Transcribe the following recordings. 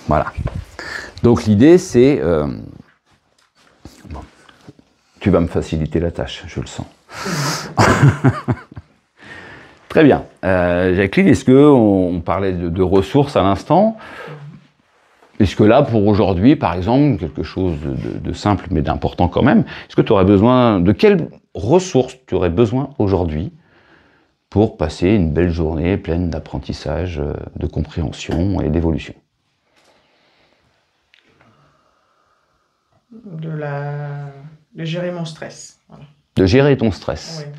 Voilà. Donc l'idée, c'est... bon, tu vas me faciliter la tâche, je le sens. Très bien. Jacqueline, est-ce qu'on parlait de ressources à l'instant? Est-ce que là, pour aujourd'hui, par exemple, quelque chose de simple mais d'important quand même, est-ce que tu aurais besoin... De quelles ressources tu aurais besoin aujourd'hui pour passer une belle journée pleine d'apprentissage, de compréhension et d'évolution? De gérer mon stress. Voilà. De gérer ton stress. Oui.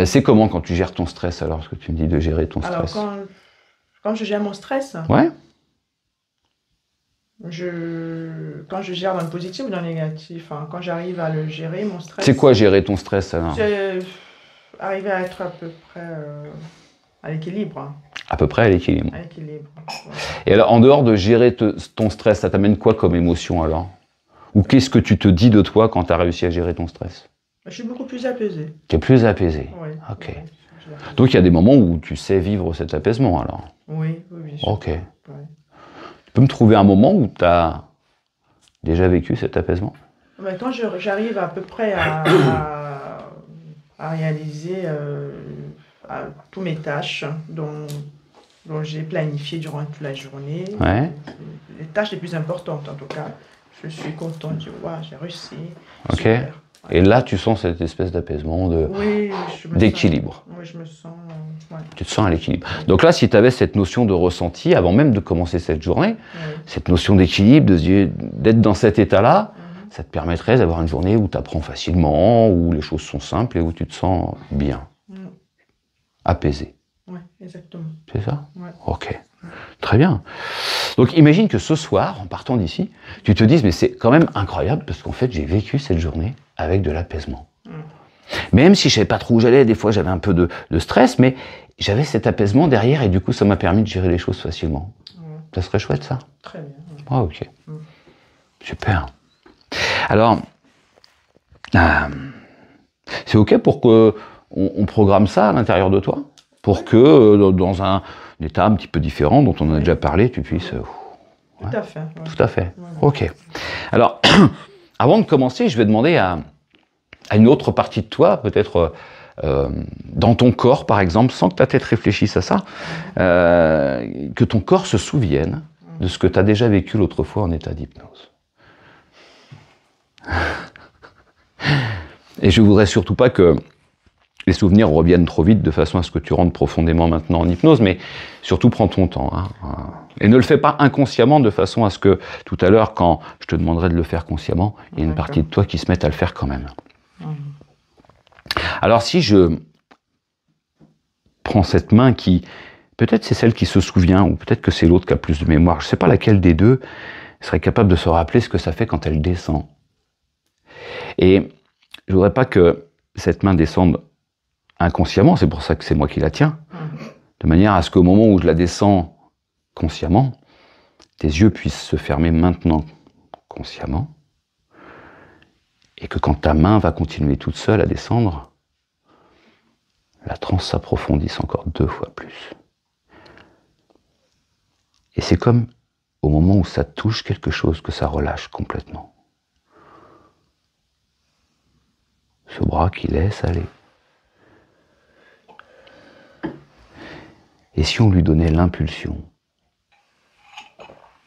C'est comment quand tu gères ton stress alors, ce que tu me dis de gérer ton stress? Alors, quand je gère mon stress, Ouais. quand je gère dans le positif ou dans le négatif, hein, quand j'arrive à le gérer, mon stress... C'est quoi gérer ton stress alors? C'est arriver à être à peu près à l'équilibre. Hein. À peu près à l'équilibre. À l'équilibre. Ouais. Et alors, en dehors de gérer ton stress, ça t'amène quoi comme émotion alors? Ou qu'est-ce que tu te dis de toi quand tu as réussi à gérer ton stress? Je suis beaucoup plus apaisée. Tu es plus apaisé. Oui. Ok. Oui, donc il y a des moments où tu sais vivre cet apaisement alors? Oui, bien sûr. Ok. Ouais. Tu peux me trouver un moment où tu as déjà vécu cet apaisement? Mais quand j'arrive à peu près à réaliser tous mes tâches dont j'ai planifié durant toute la journée, Ouais. les tâches les plus importantes en tout cas, je suis contente, je vois, j'ai réussi. Ok. Super. Et là, tu sens cette espèce d'apaisement, Oui, d'équilibre. Oui, je me sens... ouais. Tu te sens à l'équilibre. Donc là, si tu avais cette notion de ressenti, avant même de commencer cette journée, cette notion d'équilibre, d'être dans cet état-là, ça te permettrait d'avoir une journée où tu apprends facilement, où les choses sont simples et où tu te sens bien, apaisé. Oui, exactement. C'est ça? Ouais. Ok. Très bien. Donc imagine que ce soir, en partant d'ici, tu te dises, mais c'est quand même incroyable parce qu'en fait, j'ai vécu cette journée avec de l'apaisement. Même si je ne savais pas trop où j'allais, des fois j'avais un peu de stress, mais j'avais cet apaisement derrière et du coup, ça m'a permis de gérer les choses facilement. Ça serait chouette, ça? Très bien. Ah, ok. Super. Alors, c'est ok pour qu'on programme ça à l'intérieur de toi? Pour que dans un état un petit peu différent, dont on a déjà parlé, tu puisses... Tout à fait. Ouais. Tout à fait. Ok. Alors, avant de commencer, je vais demander à une autre partie de toi, peut-être dans ton corps, par exemple, sans que ta tête réfléchisse à ça, que ton corps se souvienne de ce que tu as déjà vécu l'autre fois en état d'hypnose. Et je ne voudrais surtout pas que les souvenirs reviennent trop vite de façon à ce que tu rentres profondément maintenant en hypnose, mais surtout prends ton temps. Hein. Et ne le fais pas inconsciemment de façon à ce que tout à l'heure, quand je te demanderai de le faire consciemment, il y ait une partie de toi qui se mette à le faire quand même. Alors si je prends cette main qui, peut-être c'est celle qui se souvient, ou peut-être que c'est l'autre qui a plus de mémoire, je ne sais pas laquelle des deux serait capable de se rappeler ce que ça fait quand elle descend. Et je ne voudrais pas que cette main descende inconsciemment, c'est pour ça que c'est moi qui la tiens, de manière à ce qu'au moment où je la descends consciemment, tes yeux puissent se fermer maintenant consciemment, et que quand ta main va continuer toute seule à descendre, la transe s'approfondisse encore 2 fois plus. Et c'est comme au moment où ça touche quelque chose que ça relâche complètement. Ce bras qui laisse aller. Et si on lui donnait l'impulsion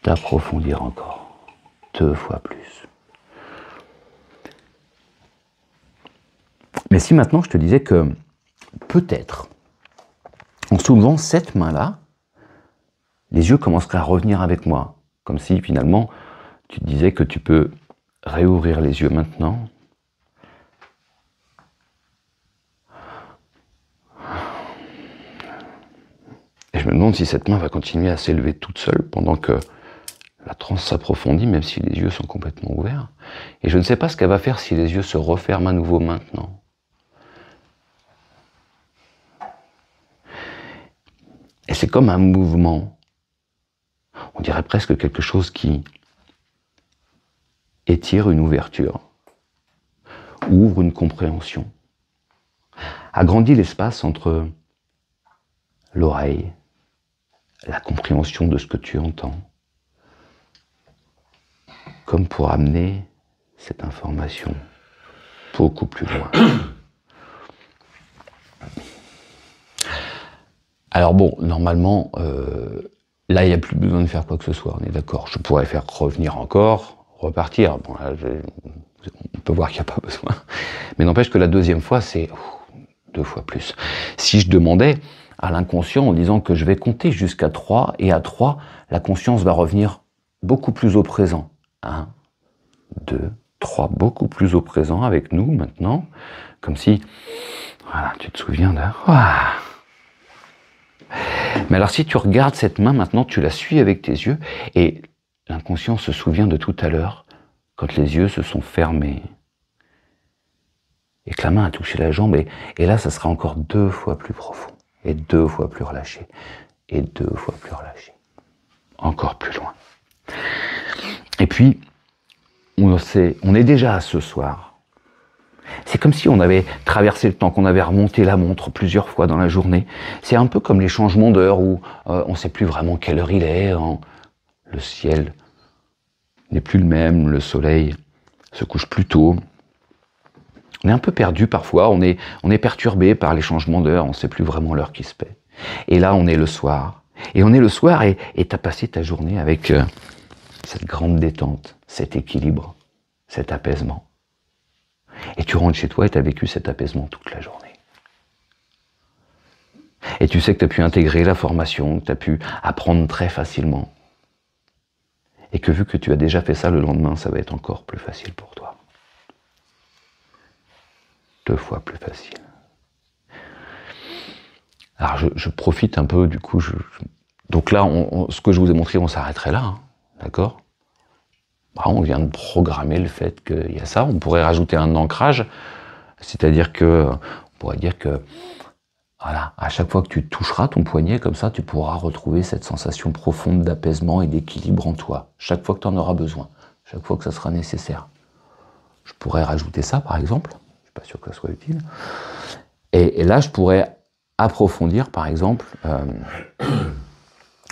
d'approfondir encore 2 fois plus? Mais si maintenant je te disais que peut-être, en soulevant cette main-là, les yeux commenceraient à revenir avec moi, comme si finalement tu te disais que tu peux réouvrir les yeux maintenant. Et je me demande si cette main va continuer à s'élever toute seule pendant que la transe s'approfondit, même si les yeux sont complètement ouverts. Et je ne sais pas ce qu'elle va faire si les yeux se referment à nouveau maintenant. Et c'est comme un mouvement. On dirait presque quelque chose qui étire une ouverture, ouvre une compréhension, agrandit l'espace entre l'oreille, la compréhension de ce que tu entends, comme pour amener cette information beaucoup plus loin. Alors bon, normalement, là, il n'y a plus besoin de faire quoi que ce soit, on est d'accord. Je pourrais faire revenir encore, repartir. Bon, là, on peut voir qu'il n'y a pas besoin. Mais n'empêche que la deuxième fois, c'est 2 fois plus. Si je demandais à l'inconscient en disant que je vais compter jusqu'à 3, et à 3, la conscience va revenir beaucoup plus au présent. 1, 2, 3, beaucoup plus au présent avec nous maintenant, comme si, voilà, tu te souviens de... Mais alors si tu regardes cette main maintenant, tu la suis avec tes yeux, et l'inconscient se souvient de tout à l'heure, quand les yeux se sont fermés, et que la main a touché la jambe, et là ça sera encore 2 fois plus profond, et 2 fois plus relâché, et 2 fois plus relâché, encore plus loin. Et puis, on est déjà à ce soir. C'est comme si on avait traversé le temps, qu'on avait remonté la montre plusieurs fois dans la journée. C'est un peu comme les changements d'heure où on ne sait plus vraiment quelle heure il est. Le ciel n'est plus le même, le soleil se couche plus tôt. On est un peu perdu parfois, on est perturbé par les changements d'heure, on ne sait plus vraiment l'heure qui se paie. Et là, on est le soir. Et on est le soir et tu as passé ta journée avec cette grande détente, cet équilibre, cet apaisement. Et tu rentres chez toi et tu as vécu cet apaisement toute la journée. Et tu sais que tu as pu intégrer la formation, que tu as pu apprendre très facilement. Et que vu que tu as déjà fait ça, le lendemain, ça va être encore plus facile pour toi. 2 fois plus facile. Alors je profite un peu, du coup, donc là, ce que je vous ai montré, on s'arrêterait là, hein, d'accord ? On vient de programmer le fait qu'il y a ça. On pourrait rajouter un ancrage, c'est-à-dire que, on pourrait dire que, voilà, à chaque fois que tu toucheras ton poignet, comme ça, tu pourras retrouver cette sensation profonde d'apaisement et d'équilibre en toi. Chaque fois que tu en auras besoin, chaque fois que ça sera nécessaire. Je pourrais rajouter ça, par exemple. Je ne suis pas sûr que ça soit utile. Et là, je pourrais approfondir, par exemple,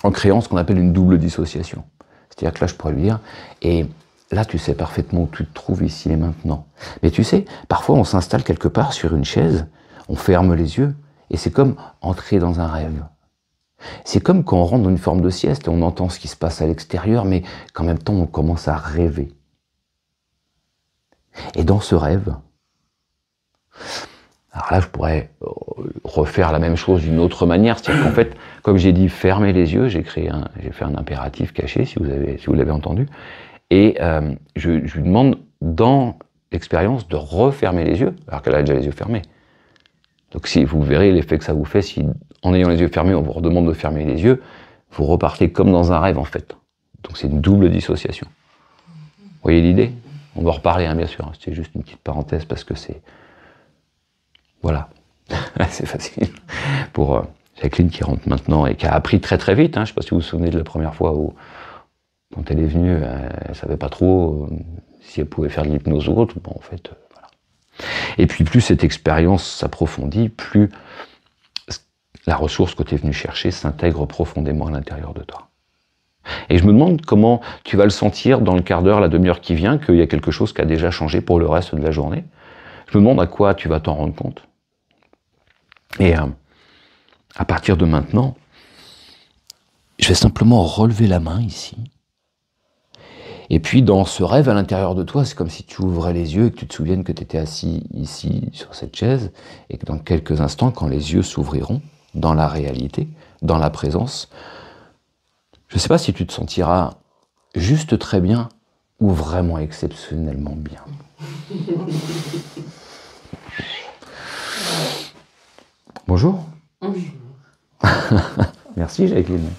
en créant ce qu'on appelle une double dissociation. C'est-à-dire que là, je pourrais lui dire, et là, tu sais parfaitement où tu te trouves ici et maintenant. Mais tu sais, parfois, on s'installe quelque part sur une chaise, on ferme les yeux, et c'est comme entrer dans un rêve. C'est comme quand on rentre dans une forme de sieste et on entend ce qui se passe à l'extérieur, mais qu'en même temps, on commence à rêver. Et dans ce rêve, alors là, je pourrais refaire la même chose d'une autre manière. C'est-à-dire qu'en fait, comme j'ai dit, fermez les yeux, j'ai fait un impératif caché, si vous l'avez entendu. Et je lui demande, dans l'expérience, de refermer les yeux, alors qu'elle a déjà les yeux fermés. Donc si vous verrez l'effet que ça vous fait, si en ayant les yeux fermés, on vous redemande de fermer les yeux, vous repartez comme dans un rêve, en fait. Donc c'est une double dissociation. Vous voyez l'idée ? On va en reparler, hein, bien sûr. C'était juste une petite parenthèse, parce que c'est... Voilà, c'est facile. Pour Jacqueline qui rentre maintenant et qui a appris très très vite, hein. Je ne sais pas si vous vous souvenez de la première fois où, quand elle est venue, elle ne savait pas trop si elle pouvait faire de l'hypnose ou autre. Bon, en fait, voilà. Et puis plus cette expérience s'approfondit, plus la ressource que tu es venu chercher s'intègre profondément à l'intérieur de toi. Et je me demande comment tu vas le sentir dans le quart d'heure, la demi-heure qui vient, qu'il y a quelque chose qui a déjà changé pour le reste de la journée. Je me demande à quoi tu vas t'en rendre compte. Et à partir de maintenant, je vais simplement relever la main ici. Et puis dans ce rêve à l'intérieur de toi, c'est comme si tu ouvrais les yeux et que tu te souviennes que tu étais assis ici sur cette chaise et que dans quelques instants, quand les yeux s'ouvriront dans la réalité, dans la présence, je ne sais pas si tu te sentiras juste très bien ou vraiment exceptionnellement bien. Bonjour. Bonjour. Merci Jacqueline.